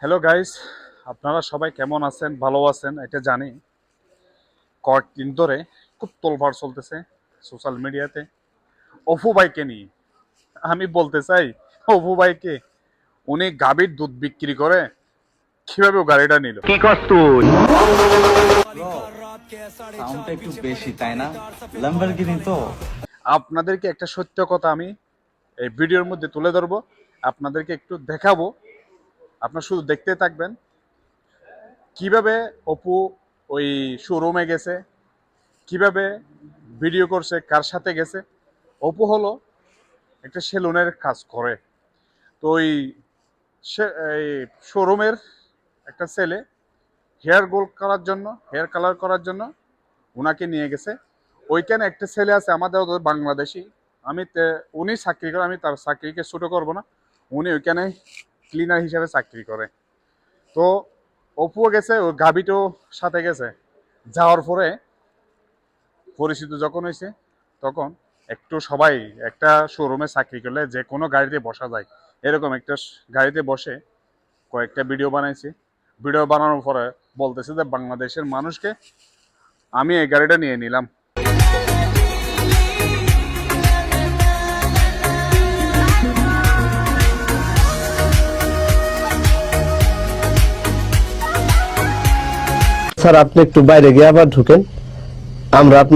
Hello guys, আপনারা সবাই কেমন আছেন? ভালো আছেন এটা জানি। কয়েকদিন ধরে খুব তোলপাড় চলতেছে সোশ্যাল মিডিয়াতে অপু ভাইকে নিয়ে। আমি বলতে চাই, অপু ভাইকে, উনি গাভীর দুধ বিক্রি করে কিভাবে ও গাড়িটা নিল? কি করছ তুই? ব্রো, সাউন্ডটা একটু বেশি তাই না? ল্যাম্বরগিনি তো। আপনাদেরকে একটা সত্য কথা আমি এই ভিডিওর মধ্যে তুলে ধরবো, আপনাদেরকে একটু দেখাবো। আপনারা শুধু দেখতে থাকবেন কিভাবে অপু ওই শোরুমে গেছে, কিভাবে ভিডিও করছে, কার সাথে গেছে। অপু হলো একটা সেলুনের কাজ করে। তো ওই এই শোরুমের একটা ছেলে হেয়ার কালার করার জন্য ওনাকে নিয়ে গেছে। ওইখানে একটা ছেলে আছে আমাদের ওদের বাংলাদেশি। উনি চাকরি করে, আমি তার চাকরিকে ছোট করব না। উনি ওইখানে ক্লিনার হিসাবে চাকরি করে। তো অপুও গেছে, ওর গাবিটাও সাথে গেছে। যাওয়ার পরে পরিচিত যখন হয়েছে, তখন একটু সবাই একটা শোরুমে চাকরি করলে যে কোনো গাড়িতে বসা যায়, এরকম একটা গাড়িতে বসে কয়েকটা ভিডিও বানাইছি। ভিডিও বানানোর পরে বলতেছে যে বাংলাদেশের মানুষকে আমি এই গাড়িটা নিয়ে নিলাম। স্যার, আপনি একটু বাইরে গিয়ে আবার ঢুকেন। আমরা আপনার